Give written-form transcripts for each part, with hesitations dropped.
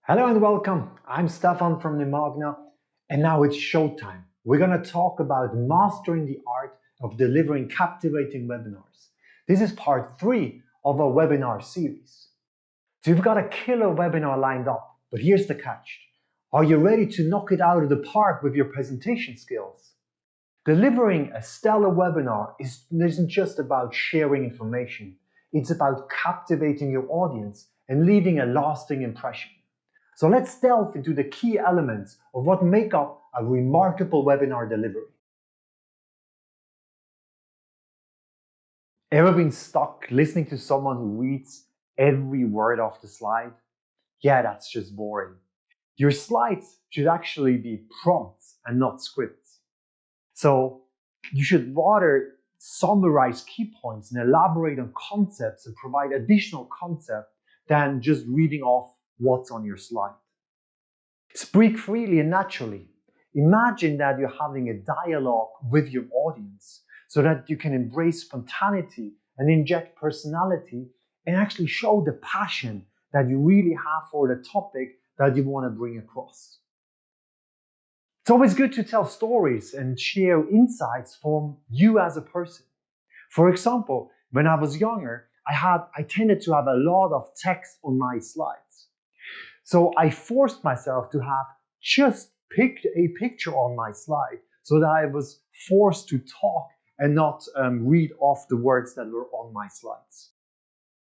Hello and welcome. I'm Stefan from Nimagna, and now it's showtime. We're going to talk about mastering the art of delivering captivating webinars. This is part 3 of our webinar series. So you've got a killer webinar lined up, but here's the catch. Are you ready to knock it out of the park with your presentation skills? Delivering a stellar webinar isn't just about sharing information. It's about captivating your audience and leaving a lasting impression. So let's delve into the key elements of what make up a remarkable webinar delivery. Ever been stuck listening to someone who reads every word off the slide? Yeah, that's just boring. Your slides should actually be prompts and not scripts. So you should rather summarize key points and elaborate on concepts and provide additional concept than just reading off what's on your slide. Speak freely and naturally. Imagine that you're having a dialogue with your audience so that you can embrace spontaneity and inject personality and actually show the passion that you really have for the topic that you want to bring across. It's always good to tell stories and share insights from you as a person. For example, when I was younger, I tended to have a lot of text on my slides. So I forced myself to have just a picture on my slide so that I was forced to talk and not read off the words that were on my slides.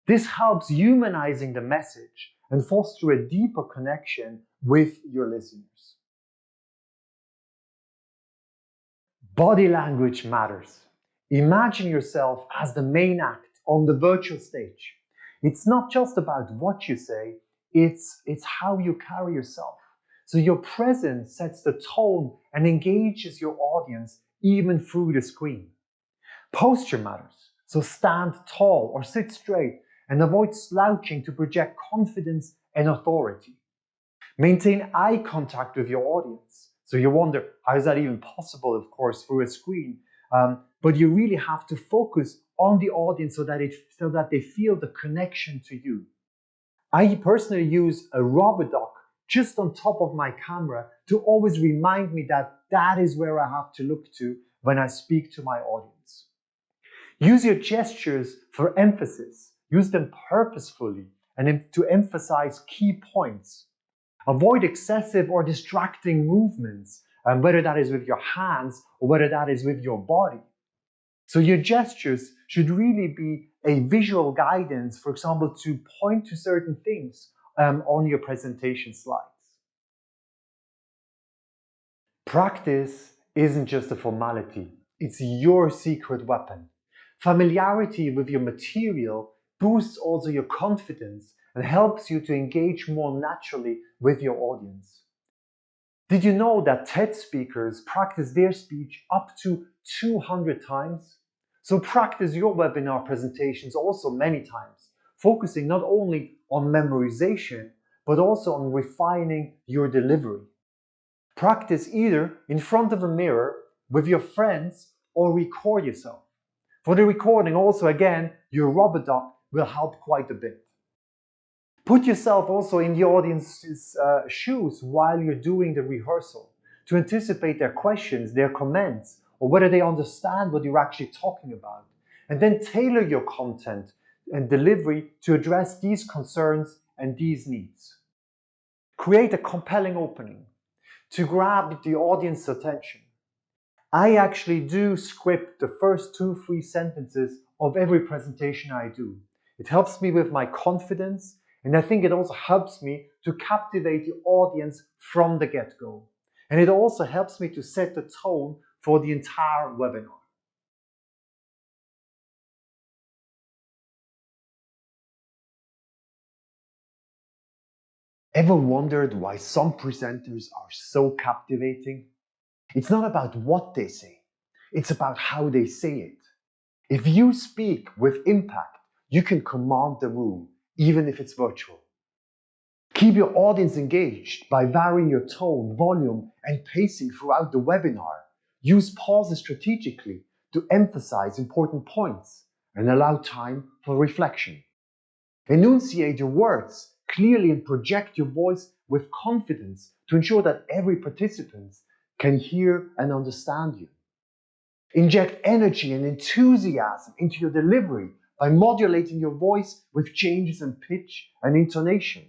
This helps humanizing the message and foster a deeper connection with your listeners. Body language matters. Imagine yourself as the main act on the virtual stage. It's not just about what you say, it's how you carry yourself. So your presence sets the tone and engages your audience even through the screen. Posture matters. So stand tall or sit straight and avoid slouching to project confidence and authority. Maintain eye contact with your audience. So you wonder, how is that even possible, of course, through a screen? But you really have to focus on the audience so that they feel the connection to you. I personally use a rubber duck just on top of my camera to always remind me that that is where I have to look to when I speak to my audience. Use your gestures for emphasis. Use them purposefully and to emphasize key points. Avoid excessive or distracting movements, whether that is with your hands or whether that is with your body. So your gestures should really be a visual guidance, for example, to point to certain things on your presentation slides. Practice isn't just a formality, it's your secret weapon. Familiarity with your material boosts also your confidence and helps you to engage more naturally with your audience. Did you know that TED speakers practice their speech up to 200 times? So practice your webinar presentations also many times, focusing not only on memorization, but also on refining your delivery. Practice either in front of a mirror, with your friends, or record yourself. For the recording also, again, your rubber duck will help quite a bit. Put yourself also in the audience's shoes while you're doing the rehearsal to anticipate their questions, their comments, or whether they understand what you're actually talking about. And then tailor your content and delivery to address these concerns and these needs. Create a compelling opening to grab the audience's attention. I actually do script the first 2-3 sentences of every presentation I do. It helps me with my confidence, and I think it also helps me to captivate the audience from the get-go. And it also helps me to set the tone for the entire webinar. Ever wondered why some presenters are so captivating? It's not about what they say, it's about how they say it. If you speak with impact, you can command the room, even if it's virtual. Keep your audience engaged by varying your tone, volume, and pacing throughout the webinar. Use pauses strategically to emphasize important points and allow time for reflection. Enunciate your words clearly and project your voice with confidence to ensure that every participant can hear and understand you. Inject energy and enthusiasm into your delivery by modulating your voice with changes in pitch and intonation.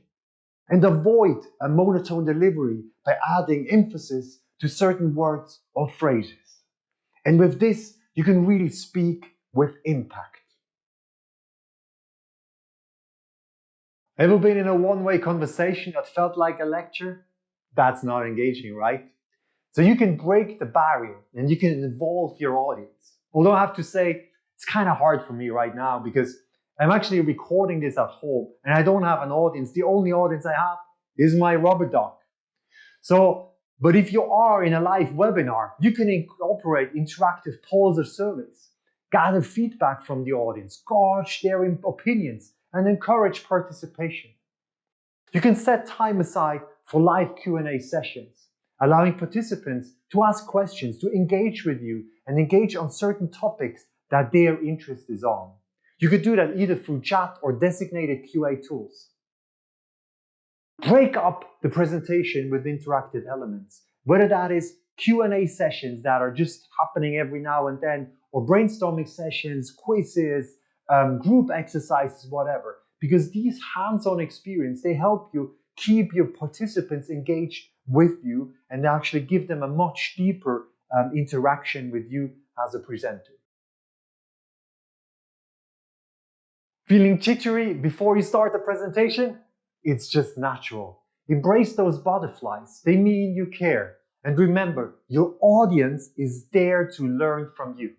And avoid a monotone delivery by adding emphasis to certain words or phrases. And with this, you can really speak with impact. Ever been in a one-way conversation that felt like a lecture? That's not engaging, right? So you can break the barrier and you can involve your audience. Although I have to say, it's kind of hard for me right now because I'm actually recording this at home and I don't have an audience. The only audience I have is my rubber duck. But if you are in a live webinar, you can incorporate interactive polls or surveys, gather feedback from the audience, gauge their opinions, and encourage participation. You can set time aside for live Q&A sessions, allowing participants to ask questions, to engage with you, and engage on certain topics that their interest is on. You could do that either through chat or designated QA tools. Break up the presentation with interactive elements, whether that is Q&A sessions that are just happening every now and then, or brainstorming sessions, quizzes, group exercises, whatever. Because these hands-on experience, they help you keep your participants engaged with you and actually give them a much deeper interaction with you as a presenter. Feeling jittery before you start the presentation? It's just natural. Embrace those butterflies. They mean you care. And remember, your audience is there to learn from you.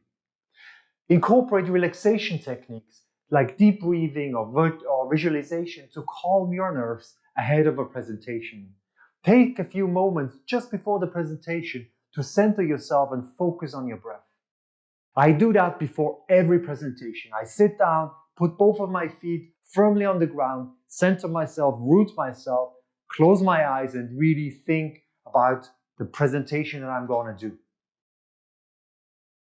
Incorporate relaxation techniques like deep breathing or visualization to calm your nerves ahead of a presentation. Take a few moments just before the presentation to center yourself and focus on your breath. I do that before every presentation. I sit down, put both of my feet firmly on the ground, center myself, root myself, close my eyes, and really think about the presentation that I'm going to do.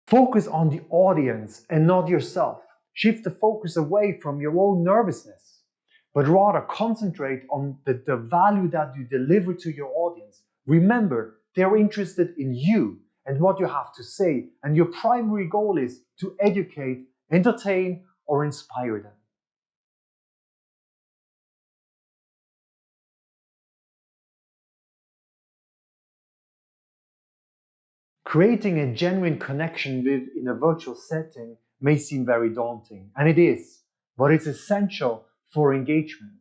Focus on the audience and not yourself. Shift the focus away from your own nervousness, but rather concentrate on the value that you deliver to your audience. Remember, they're interested in you and what you have to say, and your primary goal is to educate, entertain, or inspire them. Creating a genuine connection in a virtual setting may seem very daunting, and it is, but it's essential for engagement.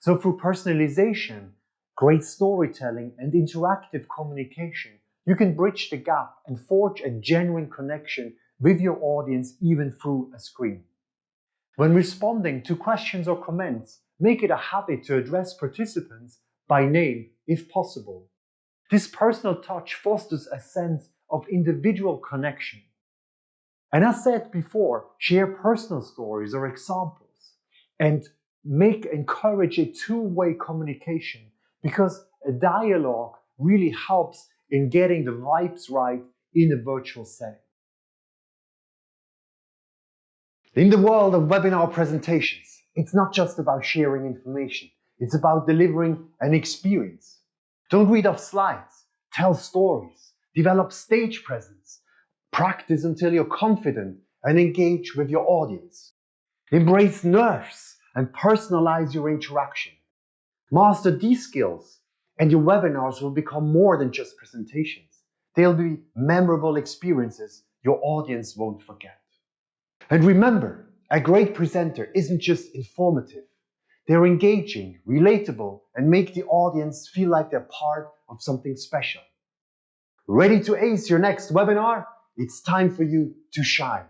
So through personalization, great storytelling, and interactive communication, you can bridge the gap and forge a genuine connection with your audience even through a screen. When responding to questions or comments, make it a habit to address participants by name if possible. This personal touch fosters a sense of individual connection. And as said before, share personal stories or examples and encourage a two-way communication, because a dialogue really helps in getting the vibes right in a virtual setting. In the world of webinar presentations, it's not just about sharing information, it's about delivering an experience. Don't read off slides, tell stories, develop stage presence, practice until you're confident, and engage with your audience. Embrace nerves and personalize your interaction. Master these skills, and your webinars will become more than just presentations. They'll be memorable experiences your audience won't forget. And remember, a great presenter isn't just informative. They're engaging, relatable, and make the audience feel like they're part of something special. Ready to ace your next webinar? It's time for you to shine.